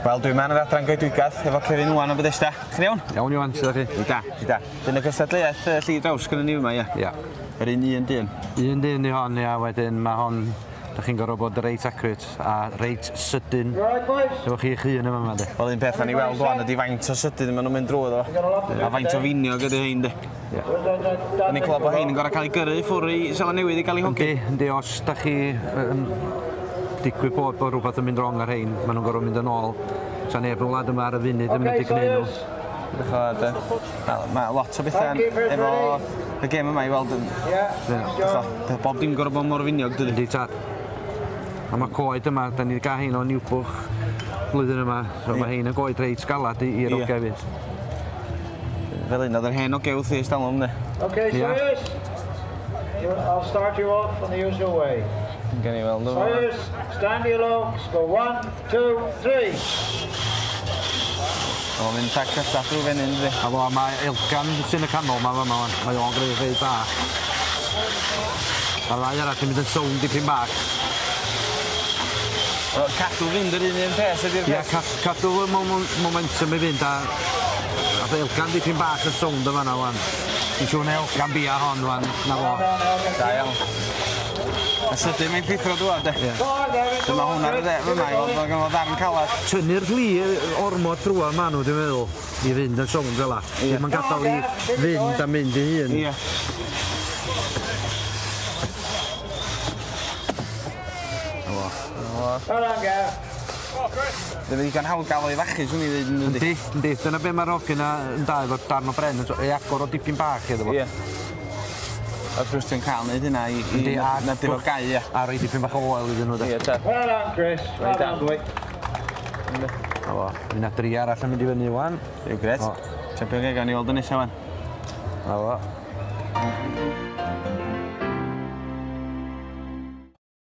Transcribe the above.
Wel, dwi'n man yr adran goedwigaeth efo Cefin Iwan o Bethesda. Chi'n iawn? Iawn Iwan, sydd chi? Da. Dyna gystadleuaeth lli draws gyda ni yma, ia? Ia. Yr un dyn? Un dyn i hon, ia, wedyn mae hon, da chi'n gorfod bod reit accurate a reit sydyn. Efo chi eich hun yma, de. Wel, un peth na ni weld o'n ydi faint o sydyn maen nhw'n mynd drwy ddo. A faint o finiog ydy hein, de. Da ni'n clywed bod hein yn gorau cael ei gyrru ffwrdd i Seland Newydd i gael ei hogi. Yndi, os da chi digwydd bod rhywbeth yn mynd rong ar hein, maen nhw'n gorfod mynd yn ôl. Sa neb yn wlad yma ar y funud yn mynd i gwneud nhw. Mae lot o bethau efo y gêm yma i weld yn... Bob dim gorau bod mor finiog, dydy. Yndi, tad. A mae coed yma, da ni wedi cael hein o Niwbwch blwyddyn yma, so mae hein yn goed reit galad i'r ogau fynd. Fel un, oedd yr hen o gewth i ystalwm, ne? Okay, Sawyers, I'll start you off in the usual way. Gen i weld o. Sawyers, stand you low, go 1, 2, 3. O'n mynd tac cystaf drwy fan hyn, dwi. A fo, mae Elgan sy'n y canol yma yma, mae o'n greu rhaid da. A rai arall yn mynd yn sownd dipyn bach. Cadw fynd yr un peth ydy'r peth? Ia, cadw momentum i fynd a Elgan dipyn bach yn sownd yma na wan. Dwi'n siŵr na Elgan bia hon wan, na fo. Da iawn. A sydyn mae'n ffithro dwi'n, de? Dyma hwnna ar y dde yma, i fod gan o ddarn calad. Tynnu'r lli ormod drwa ma nhw, dwi'n meddwl, i fynd yn sownd fel la. Mae'n gadael i fynd a mynd i hun. Ie. Well done, Gav. Dwi'n mynd i gan hawl gael o'i fachu, swn i ddweud yn yndi. Yndi, dyna be mae'r hogyn yn dau efo darn o bren, ei agor o dipyn bach iddo fo. Ie. Os gwrs ti'n cael neud hynna i na dyn o gau, ie. A roi dipyn bach o oel iddyn nhw, de. Ie, ta. Well done, Chris. Well done, boy. A fo, mynd at 3 arall yn mynd i fyny wan. Yw, gret. Champion gael ni weld yn nesaf wan. A fo.